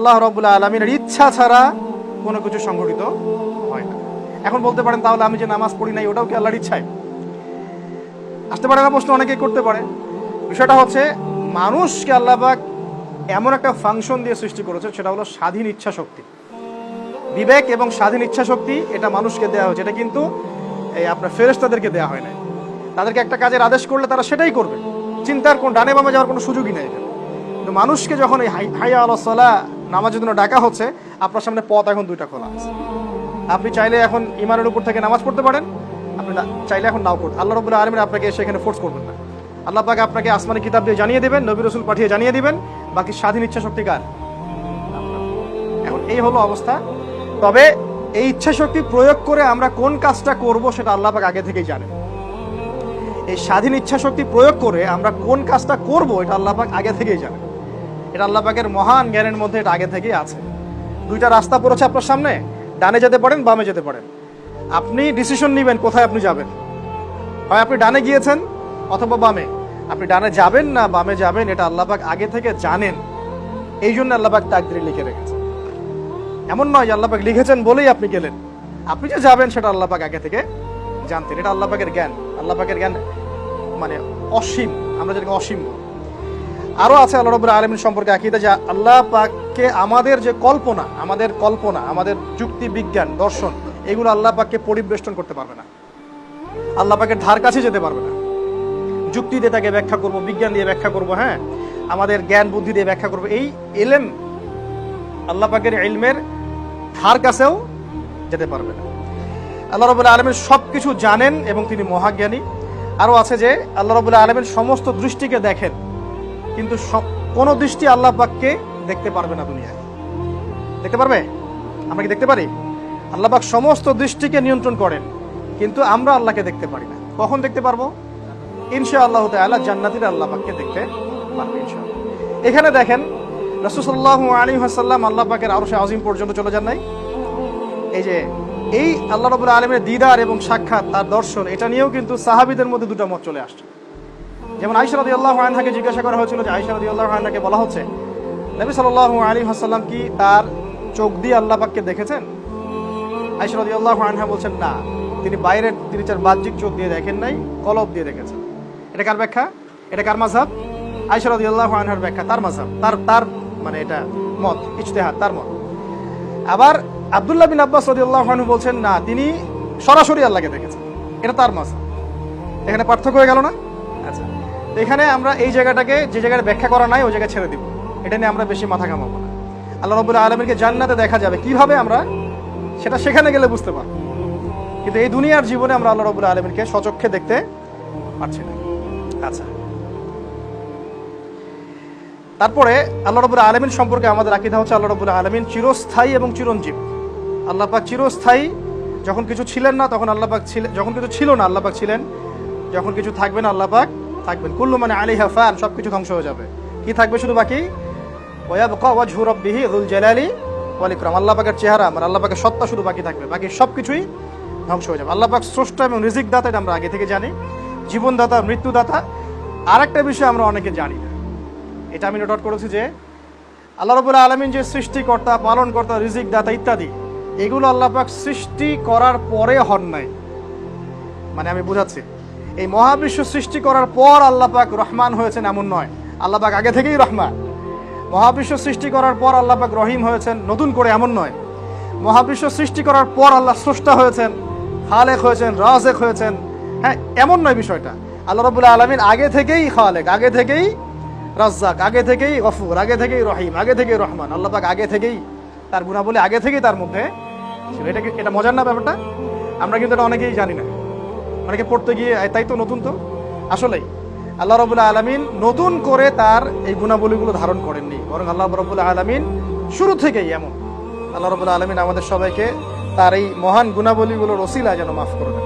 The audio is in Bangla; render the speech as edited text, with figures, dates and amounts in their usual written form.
আল্লাহ রাব্বুল আলামিনের ইচ্ছা ছাড়া কোনো কিছু সংঘটিত হয় না। এখন বলতে পারেন তাহলে আমি যে নামাজ পড়ি নাই ওটাও কি আল্লাহর ইচ্ছায়? আসতে পারে না প্রশ্ন, অনেকেই করতে পারে। বিষয়টা হচ্ছে মানুষকে আল্লাহ পাক এমন একটা ফাংশন দিয়ে সৃষ্টি করেছে, সেটা হলো স্বাধীন ইচ্ছা শক্তি। বিবেক এবং স্বাধীন ইচ্ছা শক্তি এটা মানুষকে দেওয়া হয়েছে, এটা কিন্তু এই আপনার ফেরেশতাদেরকে দেওয়া হয় না। তাদেরকে একটা কাজের আদেশ করলে তারা সেটাই করবে, চিন্তার কোন ডানে বামে যাওয়ার কোনো সুযোগই নেই। কিন্তু মানুষকে যখন এই হাইয়া আলাস সালাহ নামাজের জন্য ডাকা হচ্ছে, আপনার সামনে পথ এখন দুইটা খোলা আছে। আপনি চাইলে এখন ইমানের উপর থেকে নামাজ পড়তে পারেন, আপনি চাইলে এখন নাও করতে। আল্লাহ রাব্বুল আলামিন আপনাকে সেখানে ফোর্স করবেন না। আল্লাহ পাক আপনাকে আসমানি কিতাব দিয়ে জানিয়ে দিবেন, নবী রাসূল পাঠিয়ে জানিয়ে দিবেন, বাকি স্বাধীন ইচ্ছা শক্তি কার? এখন এই হলো অবস্থা। তবে এই ইচ্ছা শক্তি প্রয়োগ করে আমরা কোন কাজটা করব সেটা আল্লাহ পাক আগে থেকেই জানেন। এই স্বাধীন ইচ্ছা শক্তি প্রয়োগ করে আমরা কোন কাজটা করব এটা আল্লাহ পাক আগে থেকেই জানেন। এটা আল্লাহ পাকের মহান জ্ঞানের মধ্যে এটা আগে থেকেই আছে। দুইটা রাস্তা পড়েছে আপনার সামনে, ডানে যেতে পারেন, বামে যেতে পারেন। আপনি ডিসিশন নেবেন কোথায় আপনি যাবেন। হয় আপনি ডানে গিয়েছেন অথবা বামে। আপনি ডানে যাবেন না বামে যাবেন এটা আল্লাহ পাক আগে থেকে জানেন। এই জন্য আল্লাহ পাক তাকদীরে লিখে রেখেছেন। এমন নয় যে আল্লাহ পাক লিখেছেন বলেই আপনি গেলেন। আপনি যে যাবেন সেটা আল্লাহ পাক আগে থেকে জানতেন। এটা আল্লাহ পাকের জ্ঞান। আল্লাহ পাকের জ্ঞান মানে অসীম, আমরা যেটাকে অসীম। আরো আছে আল্লাহ রাব্বুল আলামিন সম্পর্কে আকীদা, যে আল্লাহ পাককে আমাদের যে কল্পনা, আমাদের যুক্তি বিজ্ঞান দর্শন, এগুলো আল্লাহ পাককে পরিবেষ্টন করতে পারবে না। আল্লাহ পাকের ধার কাছে যেতে পারবে না। যুক্তি দিয়ে তাকে ব্যাখ্যা করব, বিজ্ঞান দিয়ে ব্যাখ্যা করব, হ্যাঁ আমাদের জ্ঞান বুদ্ধি দিয়ে ব্যাখ্যা করব, এই ইলম আল্লাহ পাকের ইলমের ধার কাছেও যেতে পারবে না। আল্লাহ রাব্বুল আলামিন সবকিছু জানেন এবং তিনি মহাজ্ঞানী। আরো আছে যে আল্লাহ রাব্বুল আলামিন সমস্ত দৃষ্টিকে দেখেন, কিন্তু কোন দৃষ্টি আল্লাহ পাককে দেখতে পারবে না। দুনিয়ায় দেখতে পারবে? আমরা কি দেখতে পারি? আল্লাহ পাক সমস্ত দৃষ্টিকে নিয়ন্ত্রণ করেন, কিন্তু আমরা আল্লাহকে দেখতে পারি না। কখন দেখতে পারবো? ইনশাআল্লাহ তাআলা জান্নাতীরা আল্লাহ পাককে দেখতে পারবে ইনশাআল্লাহ। এখানে দেখেন রাসূল সাল্লাল্লাহু আলাইহি ওয়াসাল্লাম আল্লাহ পাকের আরশে আজিম পর্যন্ত চলে যান নাই। এই যে এই আল্লাহ রাব্বুল আলামিনের দিদার এবং সাক্ষাৎ, তার দর্শন, এটা নিয়েও কিন্তু সাহাবীদের মধ্যে দুটো মত চলে আসছে। যেমন আয়েশা রাদিয়াল্লাহু আনহাকে জিজ্ঞাসা করা হয়েছিল, যে আয়েশা রাদিয়াল্লাহু আনহাকে বলা হচ্ছে, নবী সাল্লাল্লাহু আলাইহি ওয়াসাল্লাম কি তার চোখ দিয়ে আল্লাহ পাককে দেখেছেন? আয়েশা রাদিয়াল্লাহু আনহা বলছেন না, তিনি বাইরের 3-4 বাহ্যিক চোখ দিয়ে দেখেন নাই, কলব দিয়ে দেখেছেন। এটা কার ব্যাখ্যা? এটা কার মাযহাব? আয়েশা রাদিয়াল্লাহু আনহার ব্যাখ্যা, তার মাযহাব, তার মানে এটা মত, ইজতিহাদ, তার মত। আবার আব্দুল্লাহ বিন আব্বাস রাদিয়াল্লাহু আনহু বলছেন না, তিনি সরাসরি আল্লাহকে দেখেছেন, এটা তার মাযহাব। এখানে পার্থক্য হয়ে গেল না? আচ্ছা, এখানে আমরা এই জায়গাটাকে, যে জায়গায় ব্যাখ্যা করা নাই ওই জায়গায় ছেড়ে দিব। এটা নিয়ে আমরা বেশি মাথা ঘামাবো না। আল্লাহ রাব্বুল আলামিনকে জান্নাতে দেখা যাবে কিভাবে, আমরা সেটা সেখানে গেলে বুঝতে পারব। কিন্তু এই দুনিয়ার জীবনে আমরা আল্লাহ রাব্বুল আলামিনকে স্বচক্ষে দেখতে পারছি না। আচ্ছা, তারপরে আল্লাহ রাব্বুল আলামিন সম্পর্কে আমাদের আকীদা হচ্ছে আল্লাহ রাব্বুল আলামিন চিরস্থায়ী এবং চিরঞ্জীব। আল্লাহ পাক চিরস্থায়ী, যখন কিছু ছিলেন না তখন আল্লাহ পাক ছিলেন, যখন কিছু ছিল না আল্লাহ পাক ছিলেন, যখন কিছু থাকবে না আল্লাহ পাক থাকবেন। কুল্লু মান আলাইহা ফান, সবকিছু ধ্বংস হয়ে যাবে, কি থাকবে শুধু বাকি? ওয়ায়াবকা ওয়াজহু রাব্বিহি যুল জালালি ওয়াল ইকরাম, আল্লাহ পাকের চেহারা, মানে আল্লাহ পাকের সত্তা শুধু বাকি থাকবে, বাকি সবকিছুই ধ্বংস হয়ে যাবে। আল্লাহ পাক স্রষ্টা এবং রিজিক দাতা, এটা আমরা আগে থেকে জানি, জীবনদাতা, মৃত্যুদাতা। আরেকটা বিষয় আমরা অনেকে জানি না, এটা আমি নোট আউট করেছি, যে আল্লাহ রাব্বুল আলামিন যে সৃষ্টিকর্তা, পালনকর্তা, রিজিক দাতা ইত্যাদি, এগুলো আল্লাহ পাক সৃষ্টি করার পরে হন নাই। মানে আমি বুঝাচ্ছি, এই মহাবিশ্ব সৃষ্টি করার পর আল্লাহ পাক রহমান হয়েছেন এমন নয়, আল্লাহ পাক আগে থেকেই রহমান। মহাবিশ্ব সৃষ্টি করার পর আল্লাহ পাক রহিম হয়েছেন নতুন করে এমন নয়। মহাবিশ্ব সৃষ্টি করার পর আল্লাহ স্রষ্টা হয়েছেন, খালেক হয়েছেন, রাজেক হয়েছেন, হ্যাঁ এমন নয় বিষয়টা। আল্লাহ রাব্বুল আলামিন আগে থেকেই খালেক, আগে থেকেই রাজ্জাক, আগে থেকেই গফুর, আগে থেকেই রহিম, আগে থেকেই রহমান। আল্লাহ পাক আগে থেকেই তার গুণাবলী আগে থেকেই তার মধ্যে ছিল। এটা মজার না ব্যাপারটা? আমরা কিন্তু এটা অনেকেই জানি না, অনেকে পড়তে গিয়ে তাই তো নতুন। তো আসলেই আল্লাহ রাব্বুল আলামিন নতুন করে তার এই গুণাবলীগুলো ধারণ করেননি, বরং আল্লাহ রাব্বুল আলামিন শুরু থেকেই এমন। আল্লাহ রাব্বুল আলামিন আমাদের সবাইকে তার এই মহান গুণাবলীগুলোর ওসিলা যেন মাফ করে দেন।